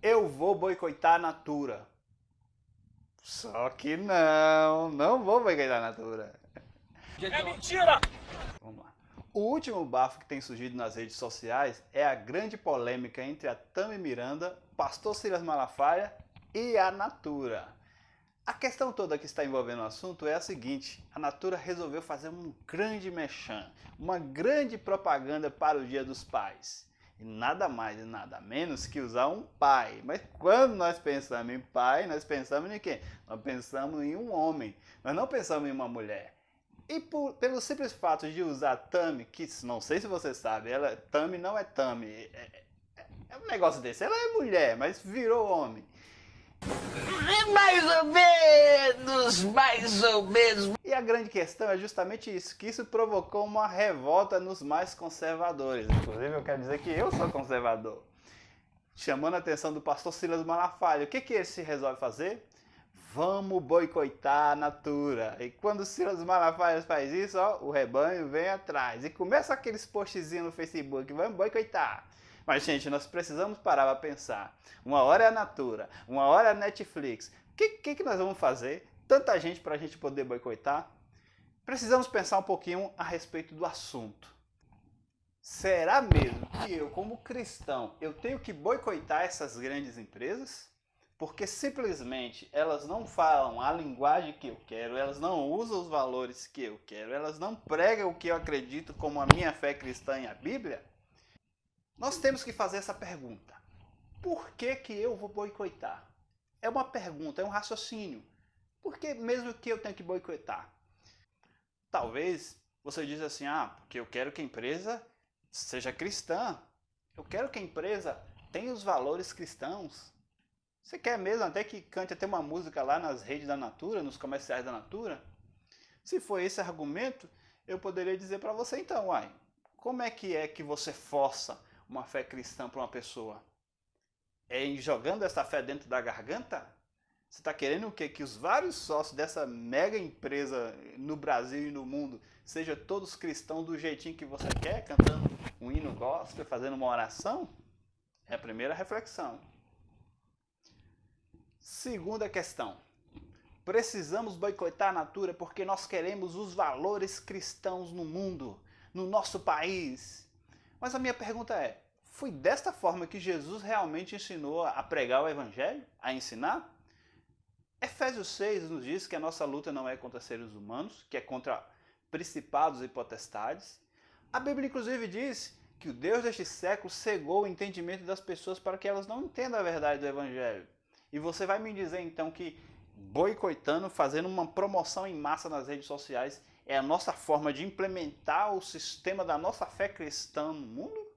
Eu vou boicotar a Natura. Só que não vou boicotar a Natura. É mentira! Vamos lá. O último bafo que tem surgido nas redes sociais é a grande polêmica entre a Tami Miranda, Pastor Silas Malafaia e a Natura. A questão toda que está envolvendo o assunto é a seguinte: a Natura resolveu fazer um grande merchan, uma grande propaganda para o Dia dos Pais. E nada mais e nada menos que usar um pai. Mas quando nós pensamos em pai, nós pensamos em quem? Nós pensamos em um homem. Nós não pensamos em uma mulher. E pelo simples fato de usar Tami, que não sei se você sabe, Tami não é Tami. É um negócio desse. Ela é mulher, mas virou homem. Mais ou menos, mais ou menos. E a grande questão é justamente isso, que isso provocou uma revolta nos mais conservadores. Inclusive eu quero dizer que eu sou conservador. Chamando a atenção do pastor Silas Malafaia. O que ele se resolve fazer? Vamos boicotar a Natura. E quando o Silas Malafaia faz isso, ó, o rebanho vem atrás. E começa aqueles postzinhos no Facebook, vamos boicotar. Mas, gente, nós precisamos parar para pensar. Uma hora é a Natura, uma hora é a Netflix. O que nós vamos fazer? Tanta gente para a gente poder boicotar? Precisamos pensar um pouquinho a respeito do assunto. Será mesmo que eu, como cristão, eu tenho que boicotar essas grandes empresas? Porque simplesmente elas não falam a linguagem que eu quero, elas não usam os valores que eu quero, elas não pregam o que eu acredito como a minha fé cristã e a Bíblia? Nós temos que fazer essa pergunta. Por que eu vou boicotar? É uma pergunta, é um raciocínio. Por que mesmo que eu tenha que boicotar? Talvez você diz assim, porque eu quero que a empresa seja cristã. Eu quero que a empresa tenha os valores cristãos. Você quer mesmo até que cante até uma música lá nas redes da Natura, nos comerciais da Natura? Se for esse argumento, eu poderia dizer para você então, como é que você força uma fé cristã para uma pessoa? É jogando essa fé dentro da garganta? Você está querendo o quê? Que os vários sócios dessa mega empresa no Brasil e no mundo sejam todos cristãos do jeitinho que você quer, cantando um hino gospel, fazendo uma oração? É a primeira reflexão. Segunda questão. Precisamos boicotar a Natura porque nós queremos os valores cristãos no mundo, no nosso país. Mas a minha pergunta é, foi desta forma que Jesus realmente ensinou a pregar o Evangelho? A ensinar? Efésios 6 nos diz que a nossa luta não é contra seres humanos, que é contra principados e potestades. A Bíblia inclusive diz que o Deus deste século cegou o entendimento das pessoas para que elas não entendam a verdade do Evangelho. E você vai me dizer então que boicotando, fazendo uma promoção em massa nas redes sociais é a nossa forma de implementar o sistema da nossa fé cristã no mundo?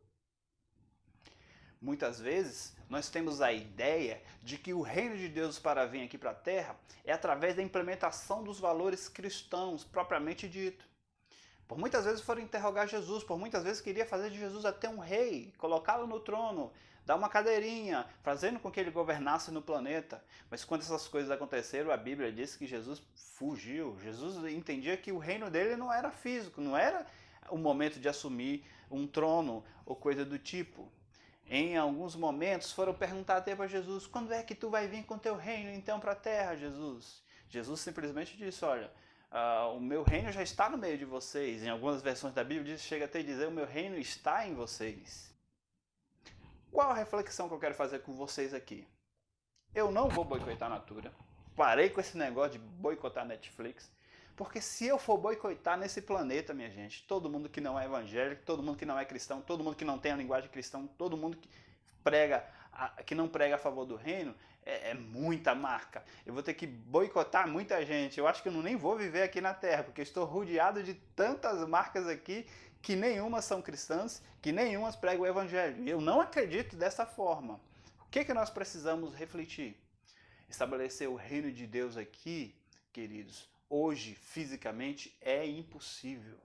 Muitas vezes nós temos a ideia de que o reino de Deus para vir aqui para a terra é através da implementação dos valores cristãos propriamente dito. Por muitas vezes foram interrogar Jesus, por muitas vezes queria fazer de Jesus até um rei, colocá-lo no trono, dar uma cadeirinha, fazendo com que ele governasse no planeta. Mas quando essas coisas aconteceram, a Bíblia diz que Jesus fugiu. Jesus entendia que o reino dele não era físico, não era o momento de assumir um trono ou coisa do tipo. Em alguns momentos foram perguntar até para Jesus, quando é que tu vai vir com teu reino então para a terra, Jesus? Jesus simplesmente disse, olha, o meu reino já está no meio de vocês. Em algumas versões da Bíblia chega até a dizer, o meu reino está em vocês. Qual a reflexão que eu quero fazer com vocês aqui? Eu não vou boicotar a Natura. Parei com esse negócio de boicotar a Netflix. Porque se eu for boicotar nesse planeta, minha gente, todo mundo que não é evangélico, todo mundo que não é cristão, todo mundo que não tem a linguagem cristã, todo mundo que não prega a favor do reino, é muita marca. Eu vou ter que boicotar muita gente. Eu acho que eu nem vou viver aqui na Terra, porque estou rodeado de tantas marcas aqui que nenhumas são cristãs, que nenhumas pregam o evangelho. E eu não acredito dessa forma. O que nós precisamos refletir? Estabelecer o reino de Deus aqui, queridos, hoje, fisicamente, é impossível.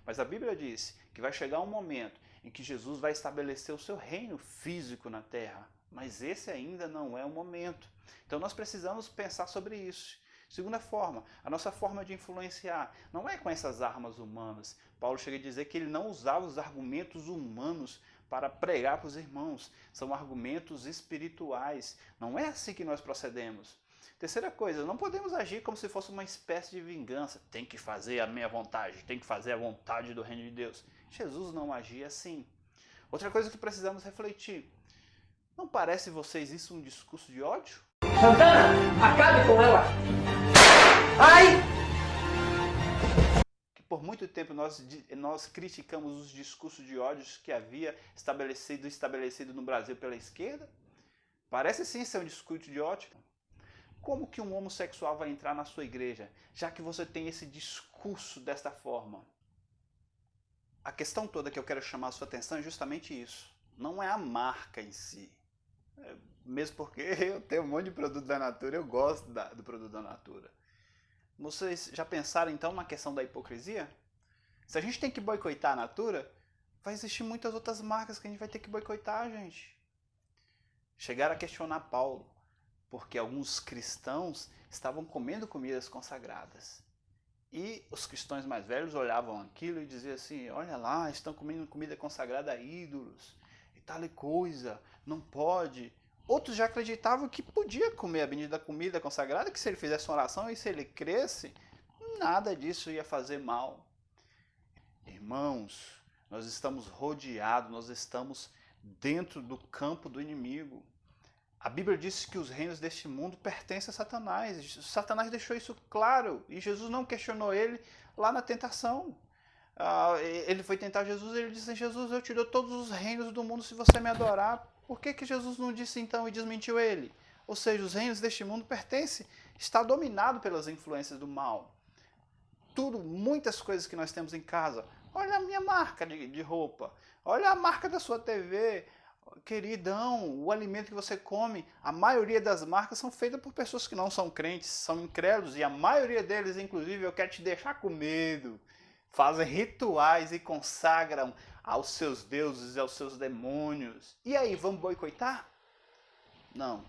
Mas a Bíblia diz que vai chegar um momento em que Jesus vai estabelecer o seu reino físico na terra. Mas esse ainda não é o momento. Então nós precisamos pensar sobre isso. Segunda forma, a nossa forma de influenciar não é com essas armas humanas. Paulo chega a dizer que ele não usava os argumentos humanos para pregar para os irmãos. São argumentos espirituais. Não é assim que nós procedemos. Terceira coisa, não podemos agir como se fosse uma espécie de vingança. Tem que fazer a minha vontade, tem que fazer a vontade do reino de Deus. Jesus não agia assim. Outra coisa que precisamos refletir. Não parece vocês isso um discurso de ódio? Santana, acabe com ela! Ai! Que por muito tempo nós criticamos os discursos de ódio que havia estabelecido no Brasil pela esquerda. Parece sim ser um discurso de ódio. Como que um homossexual vai entrar na sua igreja, já que você tem esse discurso desta forma? A questão toda que eu quero chamar a sua atenção é justamente isso. Não é a marca em si. Mesmo porque eu tenho um monte de produto da Natura, eu gosto do produto da Natura. Vocês já pensaram então na questão da hipocrisia? Se a gente tem que boicotar a Natura, vai existir muitas outras marcas que a gente vai ter que boicotar, gente. Chegaram a questionar Paulo, porque alguns cristãos estavam comendo comidas consagradas. E os cristãos mais velhos olhavam aquilo e diziam assim, olha lá, estão comendo comida consagrada a ídolos, e tal e coisa, não pode. Outros já acreditavam que podia comer a bendita comida consagrada, que se ele fizesse uma oração e se ele cresce, nada disso ia fazer mal. Irmãos, nós estamos rodeados, nós estamos dentro do campo do inimigo. A Bíblia diz que os reinos deste mundo pertencem a Satanás. Satanás deixou isso claro e Jesus não questionou ele lá na tentação. Ele foi tentar Jesus e ele disse, Jesus, eu te dou todos os reinos do mundo se você me adorar. Por que Jesus não disse então e desmentiu ele? Ou seja, os reinos deste mundo pertencem, está dominado pelas influências do mal. Muitas coisas que nós temos em casa. Olha a minha marca de roupa, olha a marca da sua TV. Queridão, o alimento que você come, a maioria das marcas são feitas por pessoas que não são crentes, são incrédulos, e a maioria deles, inclusive, eu quero te deixar com medo, fazem rituais e consagram aos seus deuses e aos seus demônios. E aí, vamos boicotar? Não,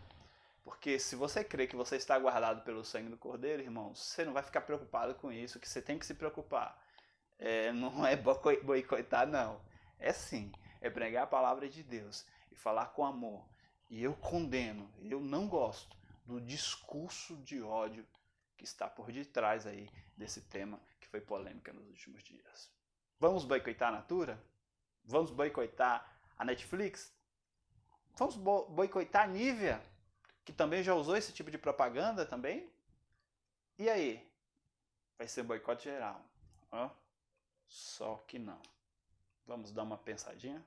porque se você crê que você está guardado pelo sangue do Cordeiro, irmãos, você não vai ficar preocupado com isso. O que você tem que se preocupar não é boicotar, não. É sim. É pregar a palavra de Deus e falar com amor. E eu condeno, eu não gosto do discurso de ódio que está por detrás aí desse tema que foi polêmica nos últimos dias. Vamos boicotar a Natura? Vamos boicotar a Netflix? Vamos boicotar a Nivea, que também já usou esse tipo de propaganda também? E aí? Vai ser um boicote geral. Só que não. Vamos dar uma pensadinha?